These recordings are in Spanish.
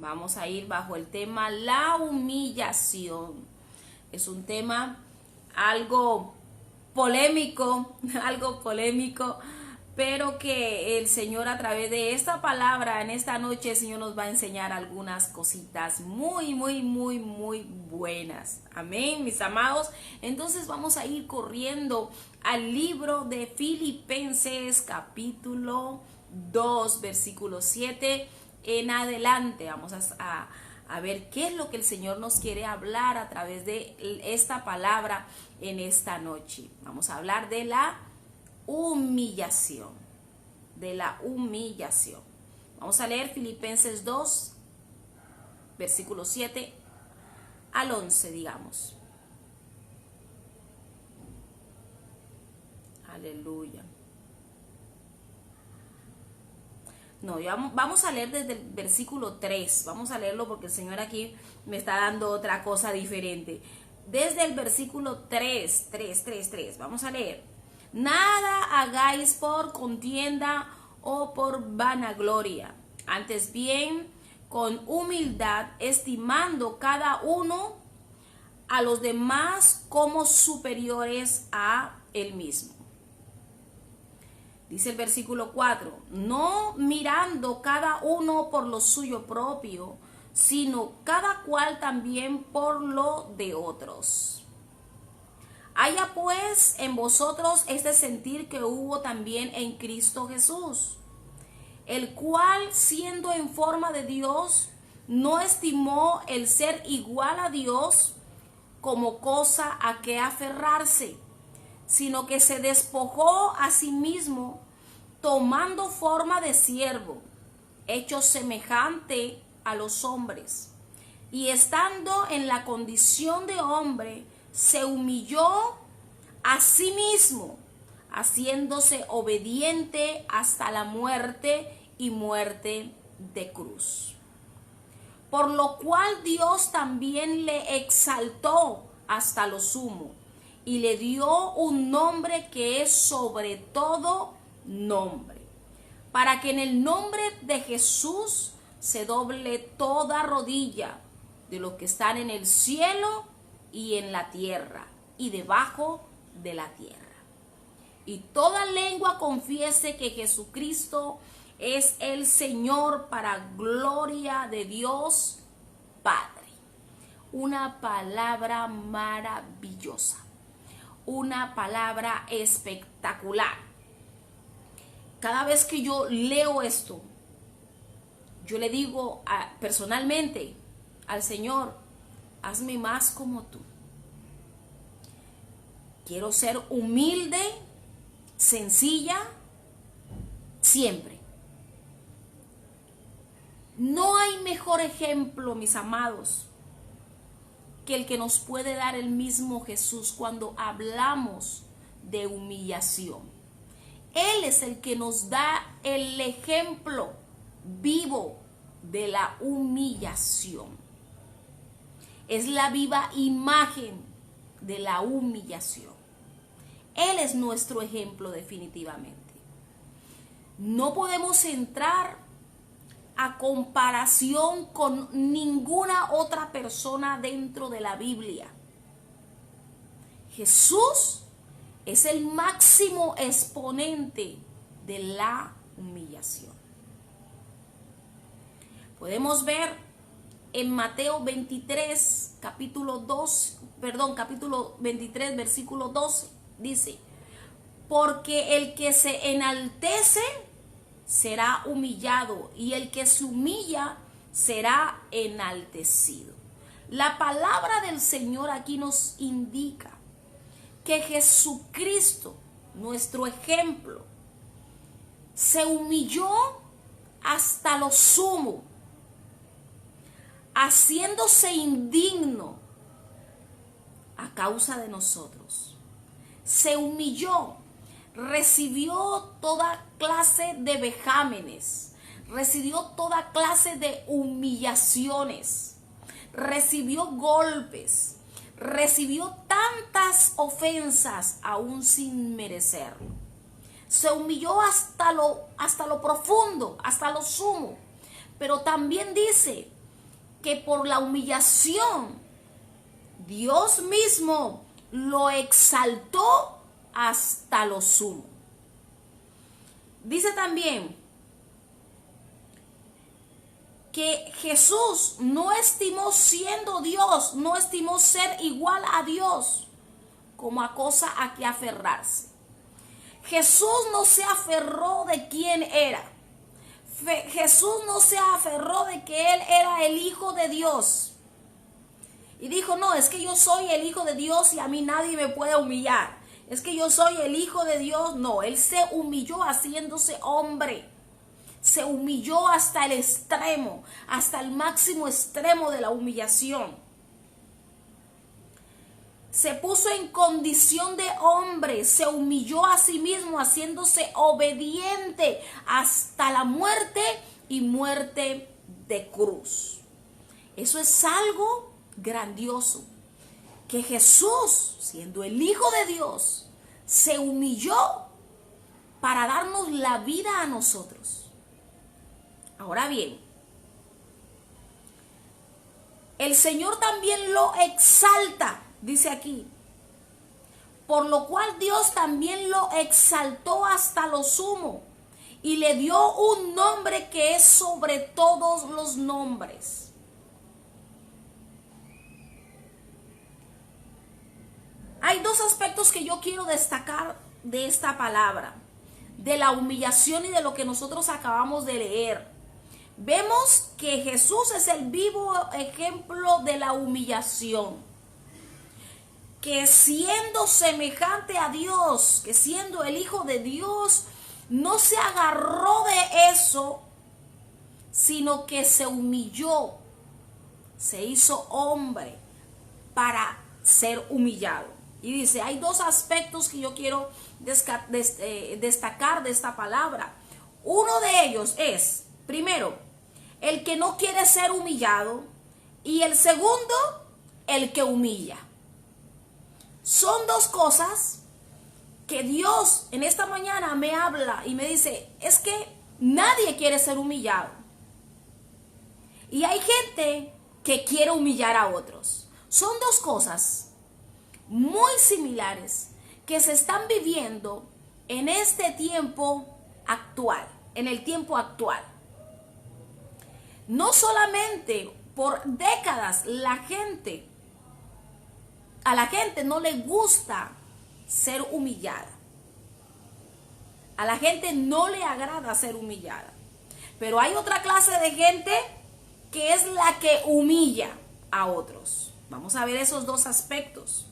Vamos a ir bajo el tema la humillación. Es un tema algo polémico, pero que el Señor a través de esta palabra en esta noche, el Señor nos va a enseñar algunas cositas muy buenas. Amén, mis amados. Entonces vamos a ir corriendo al libro de Filipenses capítulo 2, versículo 7 en adelante. Vamos a ver qué es lo que el Señor nos quiere hablar a través de esta palabra en esta noche. Vamos a hablar de la humillación, Vamos a leer Filipenses 2, versículo 7 al 11, digamos. Aleluya. No, vamos a leer desde el versículo 3. Vamos a leerlo porque el Señor aquí me está dando otra cosa diferente. Desde el versículo 3. Vamos a leer. Nada hagáis por contienda o por vanagloria. Antes bien, con humildad, estimando cada uno a los demás como superiores a él mismo. Dice el versículo 4, no mirando cada uno por lo suyo propio, sino cada cual también por lo de otros. Haya pues en vosotros este sentir que hubo también en Cristo Jesús, el cual siendo en forma de Dios, no estimó el ser igual a Dios como cosa a que aferrarse, sino que se despojó a sí mismo, tomando forma de siervo, hecho semejante a los hombres, y estando en la condición de hombre, se humilló a sí mismo, haciéndose obediente hasta la muerte y muerte de cruz. Por lo cual Dios también le exaltó hasta lo sumo, y le dio un nombre que es sobre todo nombre, para que en el nombre de Jesús se doble toda rodilla de los que están en el cielo y en la tierra y debajo de la tierra, y toda lengua confiese que Jesucristo es el Señor, para gloria de Dios Padre. Una palabra maravillosa, una palabra espectacular. Cada vez que yo leo esto, yo le digo personalmente al Señor, hazme más como tú. Quiero ser humilde, sencilla, siempre. No hay mejor ejemplo, mis amados, que el que nos puede dar el mismo Jesús cuando hablamos de humillación. Él es el que nos da el ejemplo vivo de la humillación. Es la viva imagen de la humillación. Él es nuestro ejemplo definitivamente. No podemos entrar a comparación con ninguna otra persona dentro de la Biblia. Jesús es el máximo exponente de la humillación. Podemos ver en Mateo 23, capítulo 23, versículo 12, dice, porque el que se enaltece será humillado, y el que se humilla será enaltecido. La palabra del Señor aquí nos indica que Jesucristo, nuestro ejemplo, se humilló hasta lo sumo, haciéndose indigno a causa de nosotros. Se humilló, recibió toda clase de vejámenes, recibió toda clase de humillaciones, recibió golpes, recibió tantas ofensas aún sin merecerlo. Se humilló hasta lo profundo, hasta lo sumo. Pero también dice que por la humillación Dios mismo lo exaltó hasta lo sumo. Dice también que Jesús no estimó siendo Dios, no estimó ser igual a Dios como a cosa a que aferrarse. Jesús no se aferró de quién era. Jesús no se aferró de que Él era el Hijo de Dios. Y dijo, no, es que yo soy el Hijo de Dios y a mí nadie me puede humillar. Es que yo soy el Hijo de Dios. No, Él se humilló haciéndose hombre. Se humilló hasta el extremo, hasta el máximo extremo de la humillación. Se puso en condición de hombre, se humilló a sí mismo, haciéndose obediente hasta la muerte y muerte de cruz. Eso es algo grandioso, que Jesús, siendo el Hijo de Dios, se humilló para darnos la vida a nosotros. Ahora bien, el Señor también lo exalta, dice aquí, por lo cual Dios también lo exaltó hasta lo sumo y le dio un nombre que es sobre todos los nombres. Hay dos aspectos que yo quiero destacar de esta palabra, de la humillación y de lo que nosotros acabamos de leer. Vemos que Jesús es el vivo ejemplo de la humillación, que siendo semejante a Dios, que siendo el Hijo de Dios, no se agarró de eso, sino que se humilló, se hizo hombre para ser humillado. Y dice, hay dos aspectos que yo quiero destacar de esta palabra. Uno de ellos es, primero, el que no quiere ser humillado, y el segundo, el que humilla. Son dos cosas que Dios en esta mañana me habla y me dice, es que nadie quiere ser humillado. Y hay gente que quiere humillar a otros. Son dos cosas muy similares que se están viviendo en este tiempo actual, en el tiempo actual. No solamente por décadas a la gente no le gusta ser humillada. A la gente no le agrada ser humillada. Pero hay otra clase de gente que es la que humilla a otros. Vamos a ver esos dos aspectos.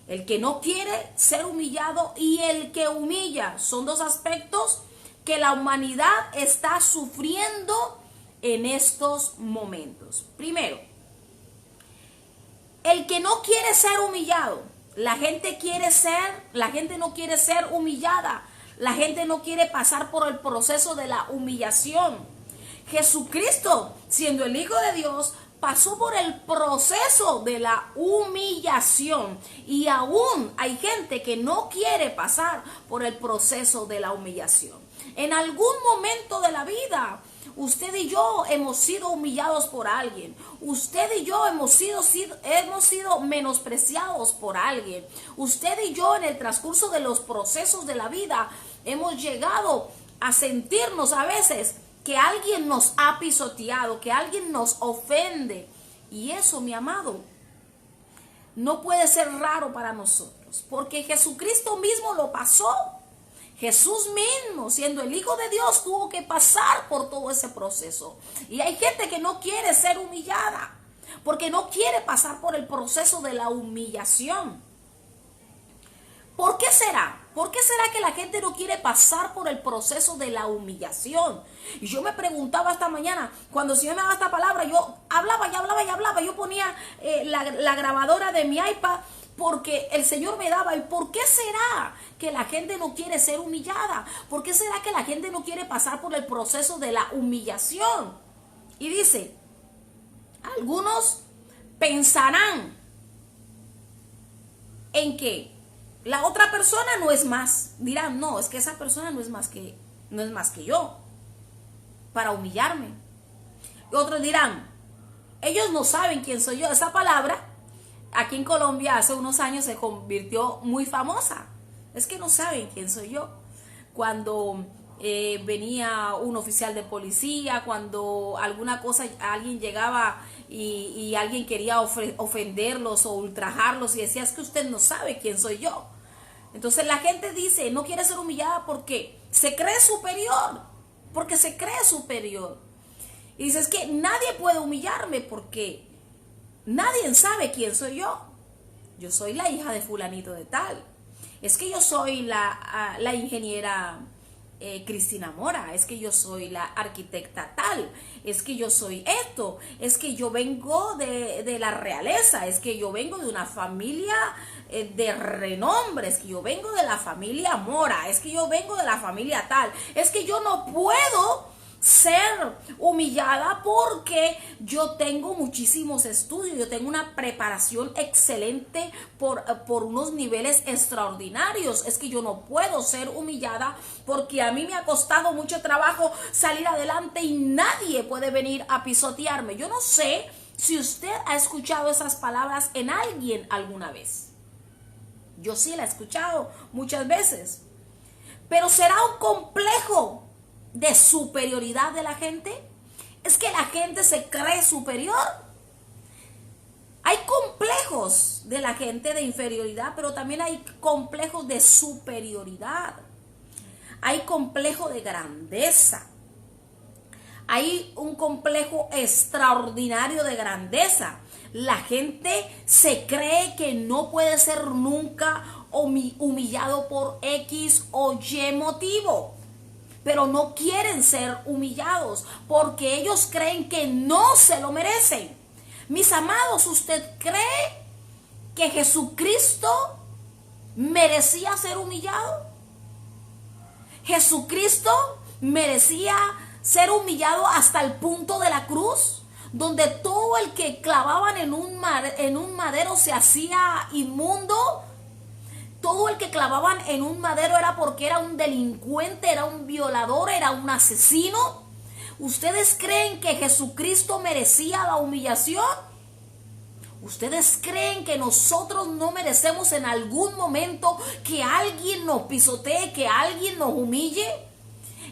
El que no quiere ser humillado y el que humilla son dos aspectos que la humanidad está sufriendo en estos momentos. Primero, el que no quiere ser humillado. La gente no quiere ser humillada. La gente no quiere pasar por el proceso de la humillación. Jesucristo, siendo el Hijo de Dios, pasó por el proceso de la humillación, y aún hay gente que no quiere pasar por el proceso de la humillación. En algún momento de la vida, usted y yo hemos sido humillados por alguien. Usted y yo hemos sido menospreciados por alguien. Usted y yo en el transcurso de los procesos de la vida hemos llegado a sentirnos a veces que alguien nos ha pisoteado, que alguien nos ofende. Y eso, mi amado, no puede ser raro para nosotros, porque Jesucristo mismo lo pasó. Jesús mismo, siendo el Hijo de Dios, tuvo que pasar por todo ese proceso. Y hay gente que no quiere ser humillada, porque no quiere pasar por el proceso de la humillación. ¿Por qué será? ¿Por qué será que la gente no quiere pasar por el proceso de la humillación? Y yo me preguntaba esta mañana, cuando el Señor me daba esta palabra, yo hablaba y hablaba y hablaba. Yo ponía la grabadora de mi iPad porque el Señor me daba. ¿Y por qué será que la gente no quiere ser humillada? ¿Por qué será que la gente no quiere pasar por el proceso de la humillación? Y dice, algunos pensarán en que la otra persona no es más. Dirán, no, es que esa persona no es más que yo para humillarme. Y otros dirán, Ellos no saben quién soy yo. Esa palabra aquí en Colombia hace unos años se convirtió muy famosa. Es que no saben quién soy yo. Cuando venía un oficial de policía, cuando alguna cosa, alguien llegaba y alguien quería ofenderlos o ultrajarlos y decía, es que usted no sabe quién soy yo. Entonces la gente dice, no quiere ser humillada porque se cree superior, porque se cree superior. Y dice, es que nadie puede humillarme porque nadie sabe quién soy yo. Yo soy la hija de fulanito de tal. Es que yo soy la ingeniera Cristina Mora, es que yo soy la arquitecta tal, es que yo soy esto, es que yo vengo de la realeza, es que yo vengo de una familia de renombre, es que yo vengo de la familia Mora, es que yo vengo de la familia tal, es que yo no puedo ser humillada porque yo tengo muchísimos estudios, yo tengo una preparación excelente por unos niveles extraordinarios. Es que yo no puedo ser humillada porque a mí me ha costado mucho trabajo salir adelante y nadie puede venir a pisotearme. Yo no sé si usted ha escuchado esas palabras en alguien alguna vez. Yo sí la he escuchado muchas veces, pero será un complejo de superioridad de la gente. Es que la gente se cree superior. Hay complejos de la gente de inferioridad, pero también hay complejos de superioridad. Hay complejo de grandeza. Hay un complejo extraordinario de grandeza. La gente se cree que no puede ser nunca humillado por X o Y motivo, pero no quieren ser humillados porque ellos creen que no se lo merecen. Mis amados, ¿usted cree que Jesucristo merecía ser humillado? ¿Jesucristo merecía ser humillado hasta el punto de la cruz, donde todo el que clavaban en un madero se hacía inmundo? Todo el que clavaban en un madero era porque era un delincuente, era un violador, era un asesino. ¿Ustedes creen que Jesucristo merecía la humillación? ¿Ustedes creen que nosotros no merecemos en algún momento que alguien nos pisotee, que alguien nos humille?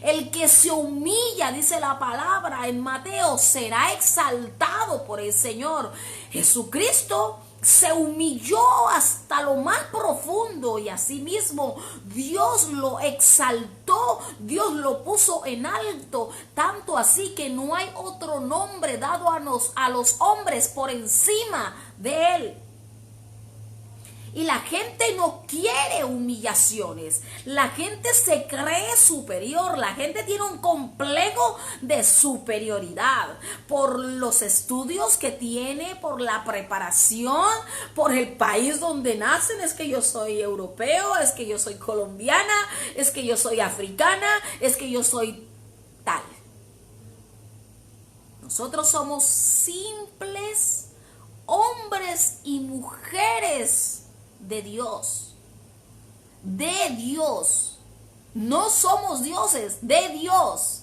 El que se humilla, dice la palabra en Mateo, será exaltado por el Señor. Jesucristo se humilló hasta lo más profundo y asimismo Dios lo exaltó, Dios lo puso en alto, tanto así que no hay otro nombre dado a los hombres por encima de él. Y la gente no quiere humillaciones. La gente se cree superior. La gente tiene un complejo de superioridad por los estudios que tiene, por la preparación, por el país donde nacen. Es que yo soy europeo, es que yo soy colombiana, es que yo soy africana, es que yo soy tal. Nosotros somos simples hombres y mujeres de Dios, no somos dioses, de Dios.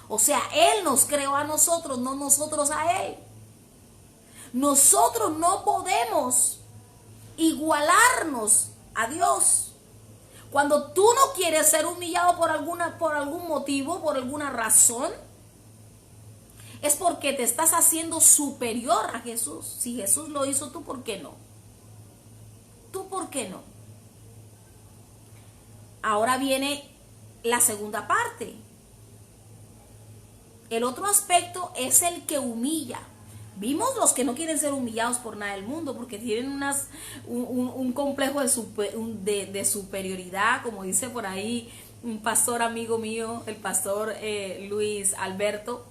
O sea, Él nos creó a nosotros, no nosotros a Él. Nosotros no podemos igualarnos a Dios. Cuando tú no quieres ser humillado por algún motivo, por alguna razón, es porque te estás haciendo superior a Jesús. Si Jesús lo hizo, ¿tú por qué no? ¿Tú por qué no? Ahora viene la segunda parte. El otro aspecto es el que humilla. Vimos los que no quieren ser humillados por nada del mundo, porque tienen un complejo de superioridad, como dice por ahí un pastor amigo mío, el pastor Luis Alberto,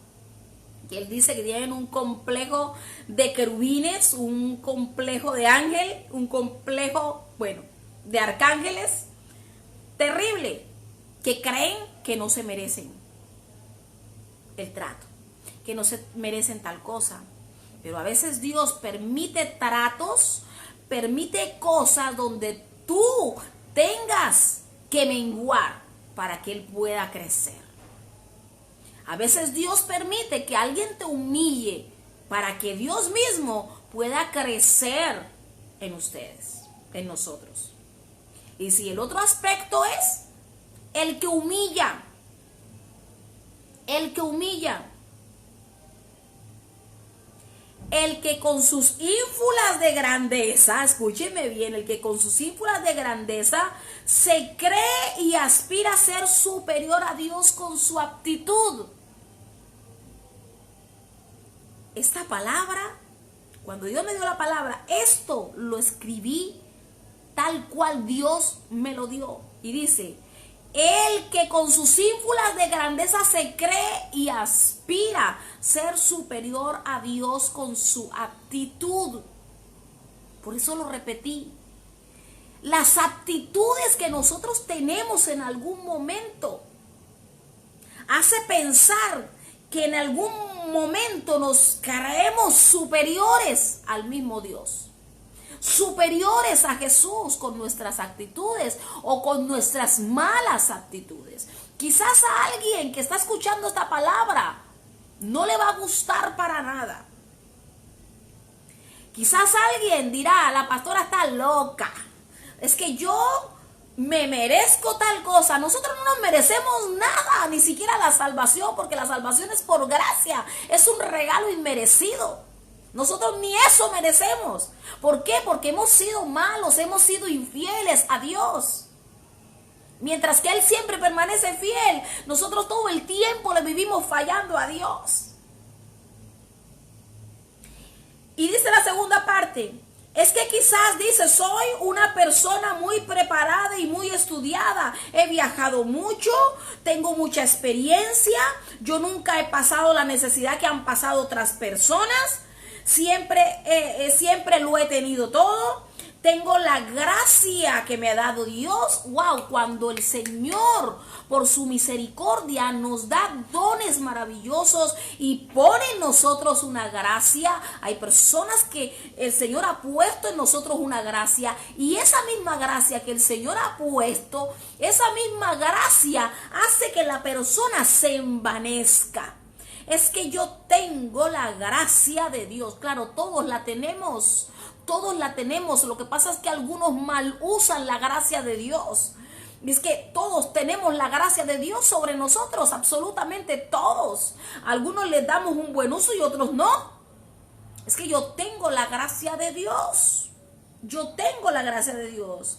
que él dice que tienen un complejo de querubines, un complejo de ángel, un complejo, bueno, de arcángeles, terrible, que creen que no se merecen el trato, que no se merecen tal cosa. Pero a veces Dios permite tratos, permite cosas donde tú tengas que menguar para que Él pueda crecer. A veces Dios permite que alguien te humille para que Dios mismo pueda crecer en ustedes, en nosotros. Y si el otro aspecto es el que humilla, el que humilla, el que con sus ínfulas de grandeza, escúcheme bien, el que con sus ínfulas de grandeza se cree y aspira a ser superior a Dios con su aptitud. Esta palabra, cuando Dios me dio la palabra, esto lo escribí tal cual Dios me lo dio. Y dice, el que con sus ínfulas de grandeza se cree y aspira a ser superior a Dios con su aptitud. Por eso lo repetí. Las aptitudes que nosotros tenemos en algún momento hace pensar que en algún momento nos creemos superiores al mismo Dios, superiores a Jesús con nuestras actitudes o con nuestras malas actitudes. Quizás a alguien que está escuchando esta palabra no le va a gustar para nada. Quizás alguien dirá, la pastora está loca, es que yo me merezco tal cosa. Nosotros no nos merecemos nada, ni siquiera la salvación, porque la salvación es por gracia, es un regalo inmerecido. Nosotros ni eso merecemos. ¿Por qué? Porque hemos sido malos, hemos sido infieles a Dios. Mientras que Él siempre permanece fiel, nosotros todo el tiempo le vivimos fallando a Dios. Y dice la segunda parte, es que quizás dice, soy una persona muy preparada y muy estudiada, he viajado mucho, tengo mucha experiencia, yo nunca he pasado la necesidad que han pasado otras personas, siempre lo he tenido todo, tengo la gracia que me ha dado Dios. Wow, cuando el Señor por su misericordia nos da dones maravillosos y pone en nosotros una gracia. Hay personas que el Señor ha puesto en nosotros una gracia, y esa misma gracia que el Señor ha puesto, esa misma gracia hace que la persona se envanezca. Es que yo tengo la gracia de Dios. Claro, todos la tenemos. Todos la tenemos. Lo que pasa es que algunos mal usan la gracia de Dios. Y es que todos tenemos la gracia de Dios sobre nosotros. Absolutamente todos. Algunos les damos un buen uso y otros no. Es que yo tengo la gracia de Dios. Yo tengo la gracia de Dios.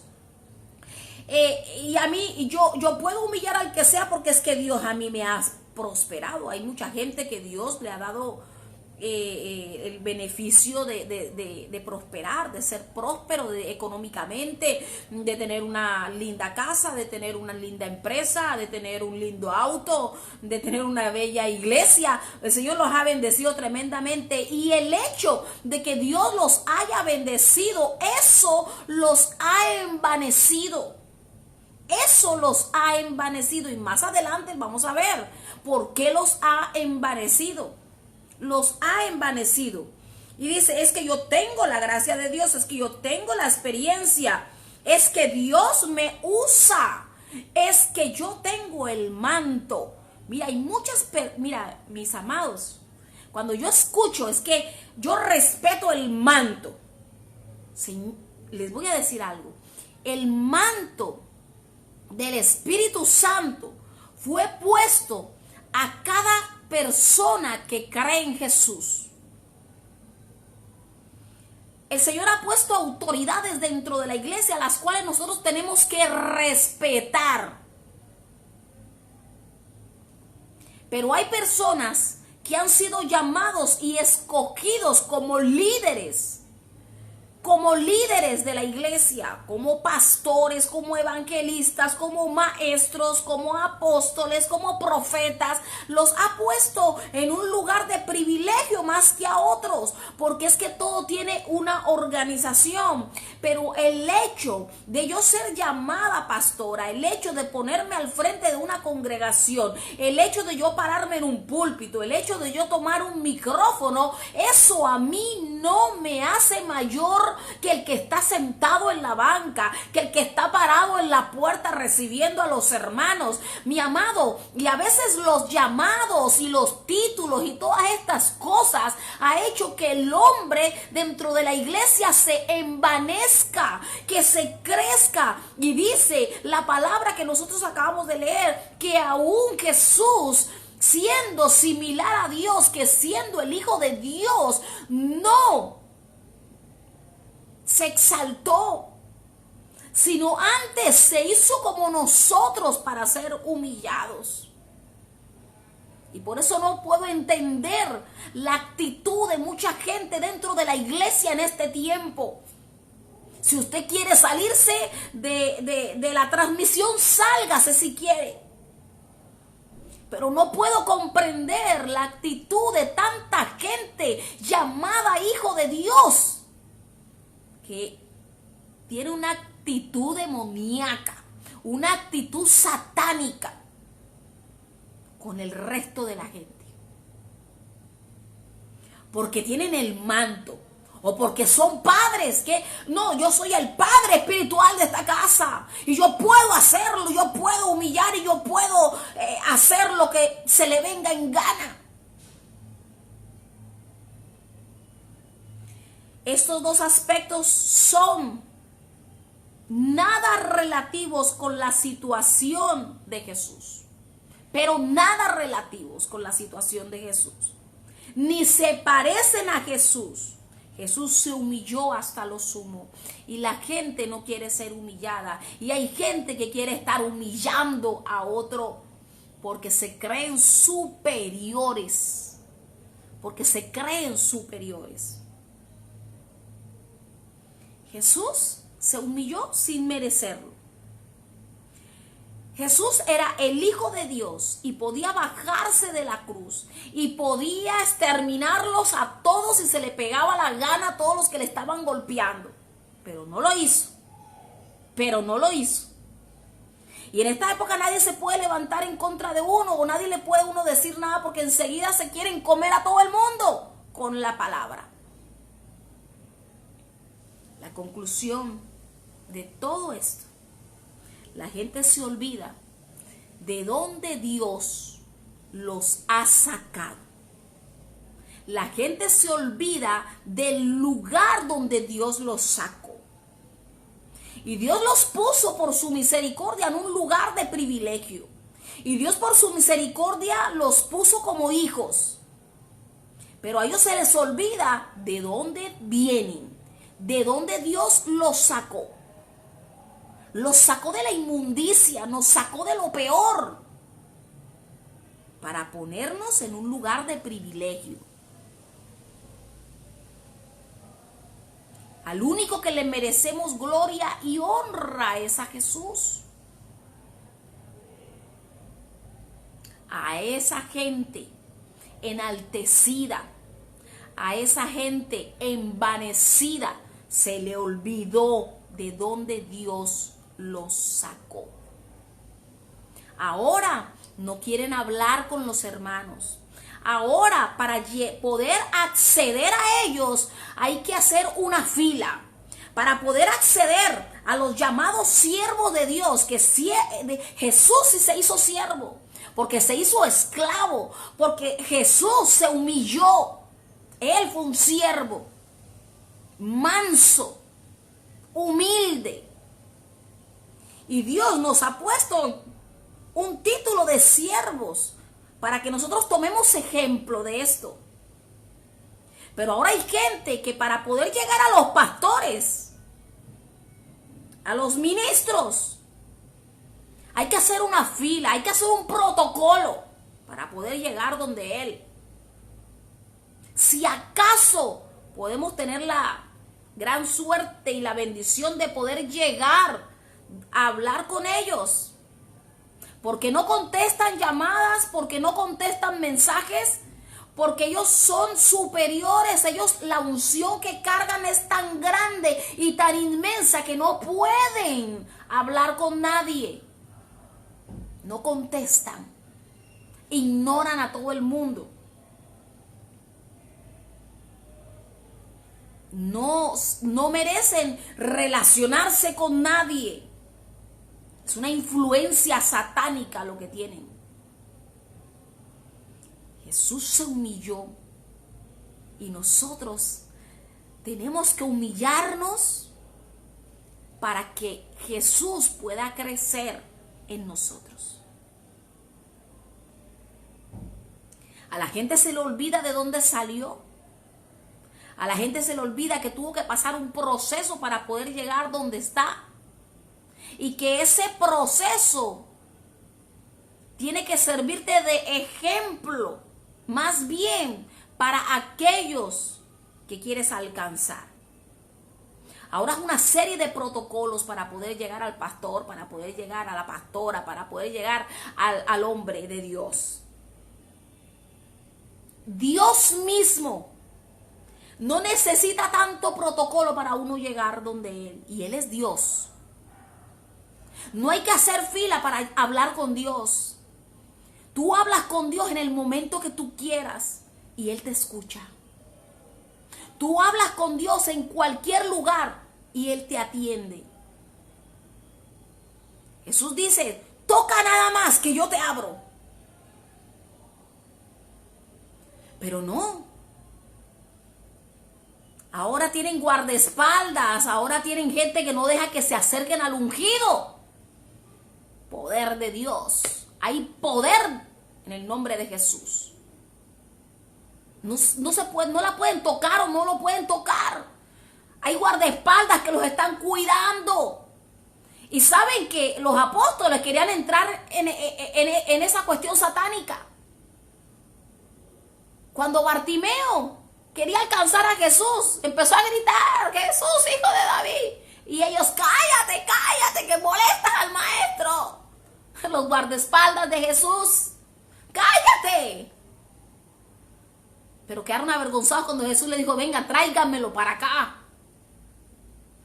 Y a mí, yo puedo humillar al que sea, porque es que Dios a mí me ha prosperado. Hay mucha gente que Dios le ha dado el beneficio de prosperar, de ser próspero económicamente, de tener una linda casa, de tener una linda empresa, de tener un lindo auto, de tener una bella iglesia. El Señor los ha bendecido tremendamente, y el hecho de que Dios los haya bendecido, eso los ha envanecido. Eso los ha envanecido, y más adelante vamos a ver por qué los ha envanecido. Los ha envanecido. Y dice, es que yo tengo la gracia de Dios, es que yo tengo la experiencia, es que Dios me usa, es que yo tengo el manto. Mira, hay mira, mis amados, cuando yo escucho, es que yo respeto el manto. Sí, les voy a decir algo. El manto del Espíritu Santo fue puesto a cada persona que cree en Jesús. El Señor ha puesto autoridades dentro de la iglesia, las cuales nosotros tenemos que respetar. Pero hay personas que han sido llamados y escogidos como líderes de la iglesia, como pastores, como evangelistas, como maestros, como apóstoles, como profetas. Los ha puesto en un lugar de privilegio más que a otros, porque es que todo tiene una organización. Pero el hecho de yo ser llamada pastora, el hecho de ponerme al frente de una congregación, el hecho de yo pararme en un púlpito, el hecho de yo tomar un micrófono, eso a mí no me hace mayor mejor que el que está sentado en la banca, que el que está parado en la puerta recibiendo a los hermanos, mi amado. Y a veces los llamados y los títulos y todas estas cosas ha hecho que el hombre dentro de la iglesia se envanezca, que se crezca. Y dice la palabra que nosotros acabamos de leer, que aún Jesús, siendo similar a Dios, que siendo el Hijo de Dios, no se exaltó, sino antes se hizo como nosotros para ser humillados. Y por eso no puedo entender la actitud de mucha gente dentro de la iglesia en este tiempo. Si usted quiere salirse de la transmisión, sálgase si quiere. Pero no puedo comprender la actitud de tanta gente llamada hijo de Dios, que tiene una actitud demoníaca, una actitud satánica con el resto de la gente. Porque tienen el manto, o porque son padres, que no, yo soy el padre espiritual de esta casa y yo puedo hacerlo, yo puedo humillar y yo puedo hacer lo que se le venga en gana. Estos dos aspectos son nada relativos con la situación de Jesús, pero nada relativos con la situación de Jesús, ni se parecen a Jesús. Jesús se humilló hasta lo sumo y la gente no quiere ser humillada, y hay gente que quiere estar humillando a otro porque se creen superiores, Jesús se humilló sin merecerlo. Jesús era el Hijo de Dios y podía bajarse de la cruz y podía exterminarlos a todos si se le pegaba la gana, a todos los que le estaban golpeando. Pero no lo hizo. Y en esta época nadie se puede levantar en contra de uno, o nadie le puede uno decir nada, porque enseguida se quieren comer a todo el mundo con la palabra. La conclusión de todo esto: la gente se olvida de dónde Dios los ha sacado. La gente se olvida del lugar donde Dios los sacó. Y Dios los puso por su misericordia en un lugar de privilegio. Y Dios por su misericordia los puso como hijos. Pero a ellos se les olvida de dónde vienen, de dónde Dios los sacó. Los sacó de la inmundicia, nos sacó de lo peor, para ponernos en un lugar de privilegio. Al único que le merecemos gloria y honra es a Jesús. A esa gente enaltecida, a esa gente envanecida, se le olvidó de dónde Dios los sacó. Ahora no quieren hablar con los hermanos. Ahora, para poder acceder a ellos, hay que hacer una fila. Para poder acceder a los llamados siervos de Dios, que Jesús sí se hizo siervo, porque se hizo esclavo, porque Jesús se humilló. Él fue un siervo manso, humilde. Y Dios nos ha puesto un título de siervos para que nosotros tomemos ejemplo de esto. Pero ahora hay gente que para poder llegar a los pastores, a los ministros, hay que hacer una fila, hay que hacer un protocolo para poder llegar donde Él. Si acaso podemos tener la gran suerte y la bendición de poder llegar a hablar con ellos, porque no contestan llamadas, porque no contestan mensajes, porque ellos son superiores. Ellos, la unción que cargan es tan grande y tan inmensa que no pueden hablar con nadie. No contestan, ignoran a todo el mundo. no merecen relacionarse con nadie. Es una influencia satánica lo que tienen. Jesús se humilló y nosotros tenemos que humillarnos para que Jesús pueda crecer en nosotros. A la gente se le olvida de dónde salió. A la gente se le olvida que tuvo que pasar un proceso para poder llegar donde está. Y que ese proceso tiene que servirte de ejemplo, más bien para aquellos que quieres alcanzar. Ahora es una serie de protocolos para poder llegar al pastor, para poder llegar a la pastora, para poder llegar al hombre de Dios. Dios mismo no necesita tanto protocolo para uno llegar donde Él. Y Él es Dios. No hay que hacer fila para hablar con Dios. Tú hablas con Dios en el momento que tú quieras y Él te escucha. Tú hablas con Dios en cualquier lugar y Él te atiende. Jesús dice, toca nada más que yo te abro. Pero no. Ahora tienen guardaespaldas, ahora tienen gente que no deja que se acerquen al ungido. Poder de Dios. Hay poder en el nombre de Jesús. No la pueden tocar o no lo pueden tocar. Hay guardaespaldas que los están cuidando. Y saben que los apóstoles querían entrar en esa cuestión satánica. Cuando Bartimeo quería alcanzar a Jesús, empezó a gritar, Jesús, hijo de David. Y ellos, cállate, cállate, que molestas al maestro. Los guardaespaldas de Jesús, cállate. Pero quedaron avergonzados cuando Jesús le dijo, venga, tráiganmelo para acá.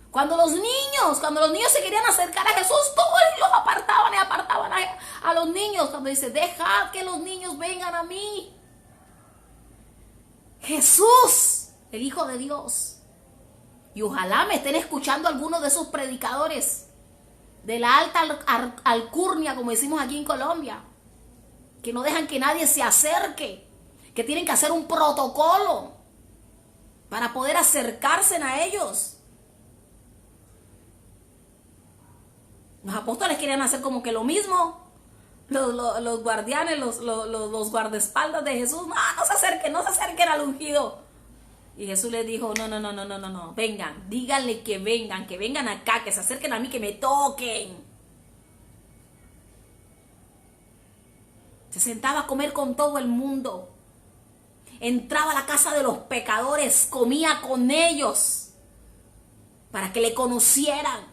Cuando los niños se querían acercar a Jesús, todos los apartaban y apartaban a los niños. Cuando dice, dejad que los niños vengan a mí. Jesús, el Hijo de Dios. Y ojalá me estén escuchando algunos de esos predicadores de la alta alcurnia, como decimos aquí en Colombia, que no dejan que nadie se acerque, que tienen que hacer un protocolo para poder acercarse a ellos. Los apóstoles querían hacer como que lo mismo. Los guardianes, los guardaespaldas de Jesús, no se acerquen al ungido. Y Jesús les dijo, no, vengan, díganle que vengan acá, que se acerquen a mí, que me toquen. Se sentaba a comer con todo el mundo. Entraba a la casa de los pecadores, comía con ellos, para que le conocieran.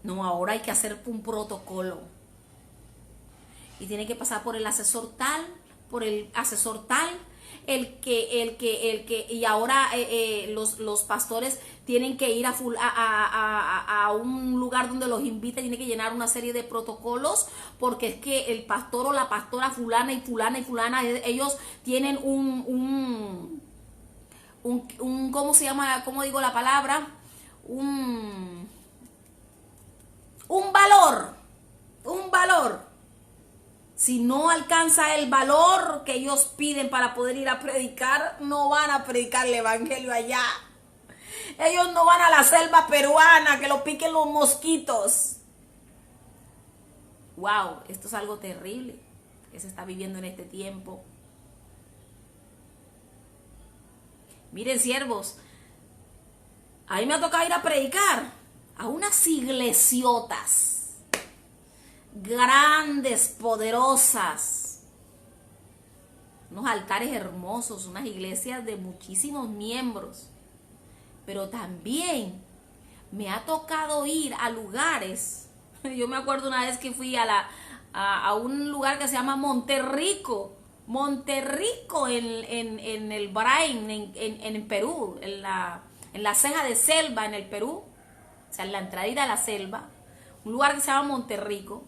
No, ahora hay que hacer un protocolo. Y tiene que pasar por el asesor tal, y ahora los pastores tienen que ir a un lugar donde los invita, tienen que llenar una serie de protocolos, porque es que el pastor o la pastora fulana, ellos tienen un ¿cómo se llama? ¿Cómo digo la palabra? Un valor. Si no alcanza el valor que ellos piden para poder ir a predicar, no van a predicar el evangelio allá. Ellos no van a la selva peruana que lo piquen los mosquitos. Wow, esto es algo terrible que se está viviendo en este tiempo. Miren, siervos, a mí me ha tocado ir a predicar a unas iglesiotas grandes, poderosas, unos altares hermosos, unas iglesias de muchísimos miembros. Pero también me ha tocado ir a lugares. Yo me acuerdo una vez que fui a un lugar que se llama Monterrico en el Brain, en Perú, en la ceja de selva en el Perú, o sea, en la entradita a la selva, un lugar que se llama Monterrico.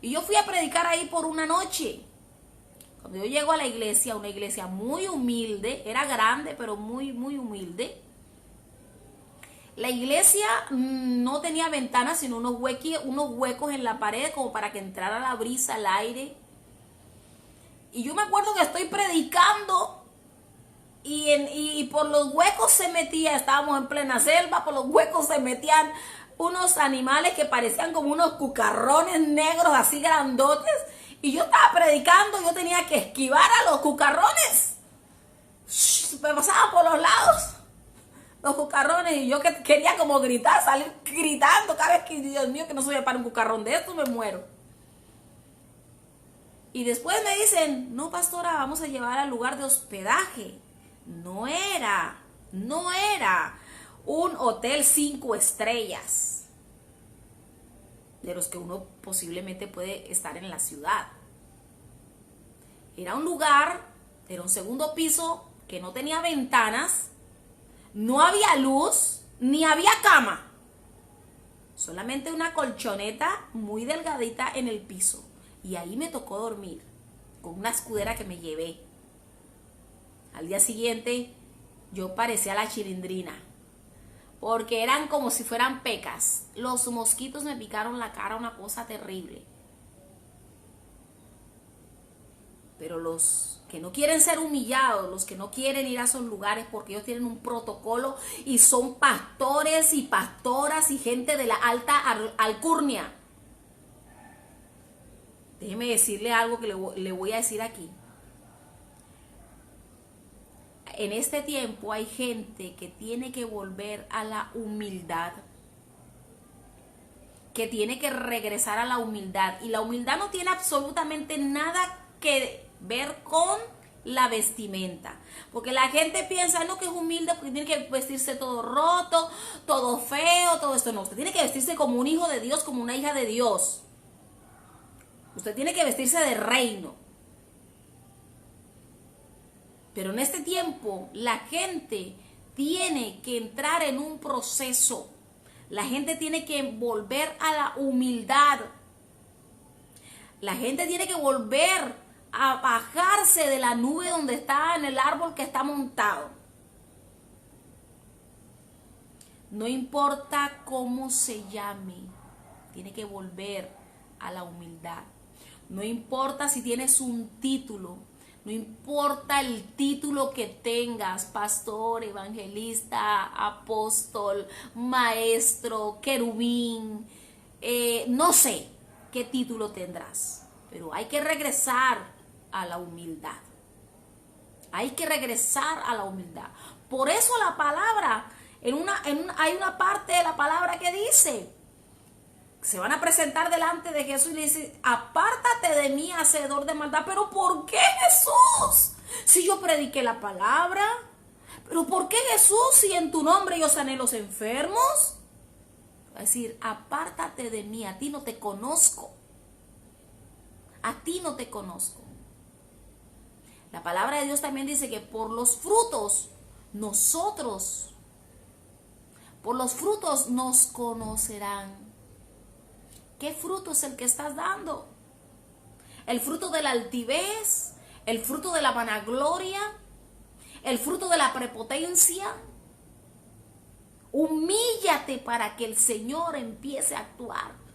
Y yo fui a predicar ahí por una noche. Cuando yo llego a la iglesia, una iglesia muy humilde, era grande, pero muy, muy humilde. La iglesia no tenía ventanas, sino unos huecos en la pared como para que entrara la brisa, el aire. Y yo me acuerdo que estoy predicando y por los huecos se metía, estábamos en plena selva, por los huecos se metían unos animales que parecían como unos cucarrones negros así grandotes. Y yo estaba predicando, yo tenía que esquivar a los cucarrones. Me pasaban por los lados los cucarrones y yo que quería como gritar, salir gritando cada vez que, Dios mío, que no soy para un cucarrón de esto, me muero. Y después me dicen, no, pastora, vamos a llevar al lugar de hospedaje. No era un hotel 5 estrellas, de los que uno posiblemente puede estar en la ciudad. Era un lugar, era un segundo piso que no tenía ventanas, no había luz, ni había cama. Solamente una colchoneta muy delgadita en el piso. Y ahí me tocó dormir con una escudera que me llevé. Al día siguiente yo parecía la Chilindrina, porque eran como si fueran pecas. Los mosquitos me picaron la cara, una cosa terrible. Pero los que no quieren ser humillados, los que no quieren ir a esos lugares porque ellos tienen un protocolo y son pastores y pastoras y gente de la alta alcurnia. Déjeme decirle algo que le voy a decir aquí. En este tiempo hay gente que tiene que volver a la humildad, que tiene que regresar a la humildad. Y la humildad no tiene absolutamente nada que ver con la vestimenta, porque la gente piensa, no, que es humilde porque tiene que vestirse todo roto, todo feo, todo esto. No, usted tiene que vestirse como un hijo de Dios, como una hija de Dios. Usted tiene que vestirse de reino. Pero en este tiempo la gente tiene que entrar en un proceso. La gente tiene que volver a la humildad. La gente tiene que volver a bajarse de la nube donde está, en el árbol que está montado. No importa cómo se llame, tiene que volver a la humildad. No importa si tienes un título, no importa el título que tengas, pastor, evangelista, apóstol, maestro, querubín, no sé qué título tendrás, pero hay que regresar a la humildad. Hay que regresar a la humildad. Por eso la palabra, hay una parte de la palabra que dice, se van a presentar delante de Jesús y le dice, apártate de mí, hacedor de maldad. ¿Pero por qué, Jesús? Si yo prediqué la palabra. ¿Pero por qué, Jesús, si en tu nombre yo sané los enfermos? Va a decir, apártate de mí, a ti no te conozco. A ti no te conozco. La palabra de Dios también dice que por los frutos nos conocerán. ¿Qué fruto es el que estás dando? ¿El fruto de la altivez? ¿El fruto de la vanagloria? ¿El fruto de la prepotencia? Humíllate para que el Señor empiece a actuar.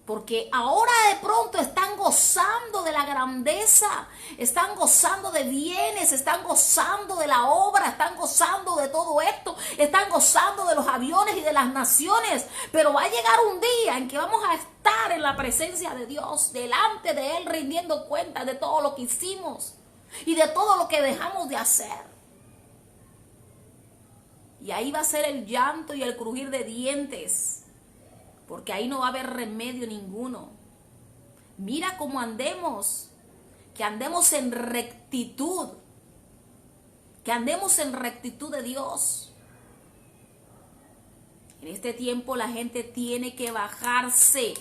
Porque ahora de pronto están gozando de la grandeza, están gozando de bienes, están gozando de la obra, están gozando de todo esto, están gozando de los aviones y de las naciones. Pero va a llegar un día en que vamos a estar en la presencia de Dios, delante de Él, rindiendo cuentas de todo lo que hicimos y de todo lo que dejamos de hacer. Y ahí va a ser el llanto y el crujir de dientes, porque ahí no va a haber remedio ninguno. Mira cómo andemos, que andemos en rectitud, que andemos en rectitud de Dios. En este tiempo la gente tiene que bajarse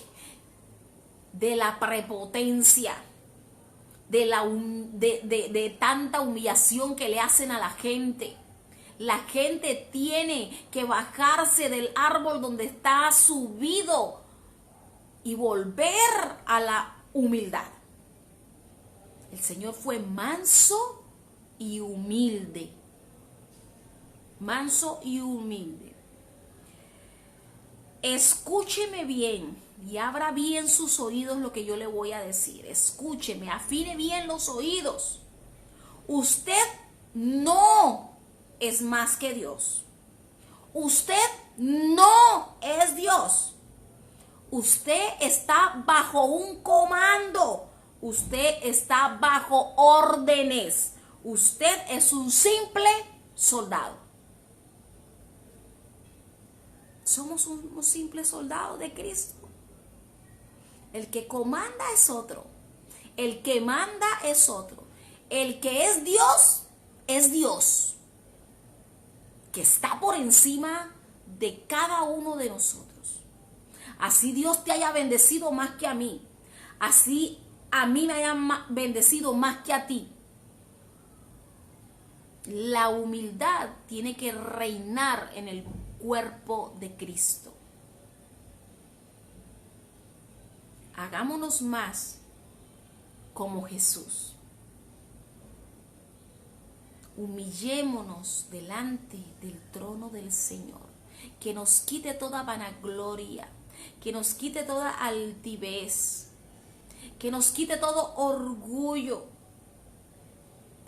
de la prepotencia, de tanta humillación que le hacen a la gente. La gente tiene que bajarse del árbol donde está subido y volver a la humildad. El Señor fue manso y humilde. Manso y humilde. Escúcheme bien y abra bien sus oídos lo que yo le voy a decir. Escúcheme, afine bien los oídos. Usted no es más que Dios. Usted no es Dios. Usted está bajo un comando. Usted está bajo órdenes. Usted es un simple soldado. Somos unos simples soldados de Cristo. El que comanda es otro. El que manda es otro. El que es Dios, que está por encima de cada uno de nosotros. Así Dios te haya bendecido más que a mí. Así a mí me haya bendecido más que a ti. La humildad tiene que reinar en el cuerpo de Cristo. Hagámonos más como Jesús. Humillémonos delante del trono del Señor, que nos quite toda vanagloria, que nos quite toda altivez, que nos quite todo orgullo,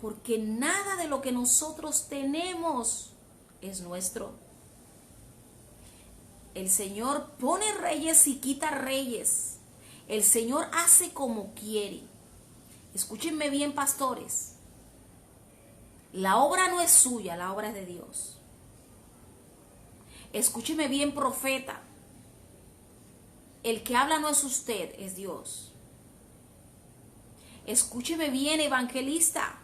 porque nada de lo que nosotros tenemos es nuestro. El Señor pone reyes y quita reyes. El Señor hace como quiere. Escúchenme bien, pastores. La obra no es suya, la obra es de Dios. Escúcheme bien, profeta. El que habla no es usted, es Dios. Escúcheme bien, evangelista.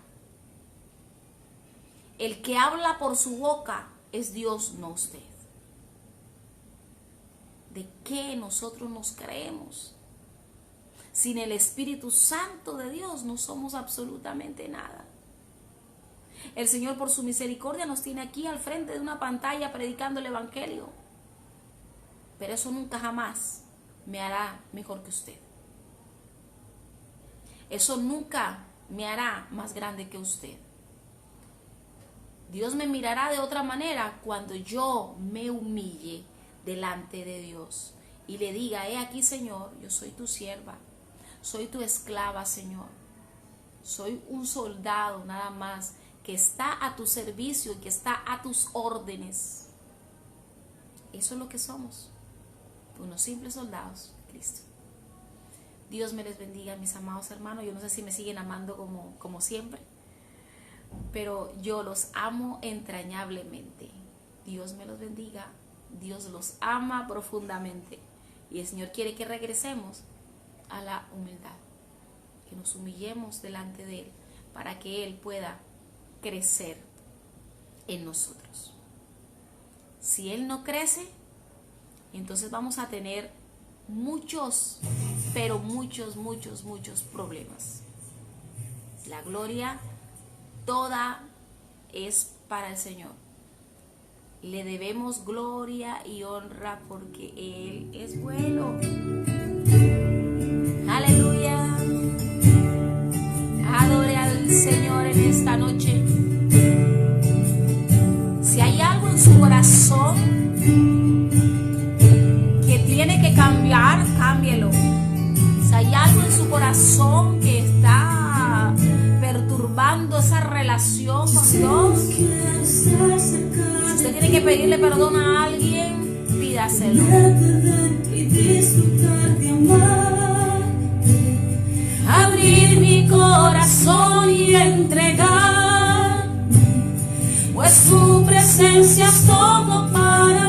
El que habla por su boca es Dios, no usted. ¿De qué nosotros nos creemos? Sin el Espíritu Santo de Dios no somos absolutamente nada. El Señor por su misericordia nos tiene aquí al frente de una pantalla predicando el Evangelio. Pero eso nunca jamás me hará mejor que usted. Eso nunca me hará más grande que usted. Dios me mirará de otra manera cuando yo me humille delante de Dios y le diga: he aquí, Señor, yo soy tu sierva, soy tu esclava, Señor. Soy un soldado nada más que está a tu servicio y que está a tus órdenes. Eso es lo que somos, unos simples soldados de Cristo. Dios me les bendiga, mis amados hermanos. Yo no sé si me siguen amando como siempre, pero yo los amo entrañablemente. Dios me los bendiga. Dios los ama profundamente. Y el Señor quiere que regresemos a la humildad, que nos humillemos delante de Él para que Él pueda crecer en nosotros. Si Él no crece, entonces vamos a tener muchos, pero muchos problemas. La gloria toda es para el Señor. Le debemos gloria y honra porque Él es bueno. Aleluya. Adore al Señor en esta noche. Si hay algo en su corazón que tiene que cambiar, cámbielo. Si hay algo en su corazón que está perturbando esa relación con Dios, si usted tiene que pedirle perdón a alguien, pídaselo. Abrir mi corazón y entregar, pues su presencia es todo para mí.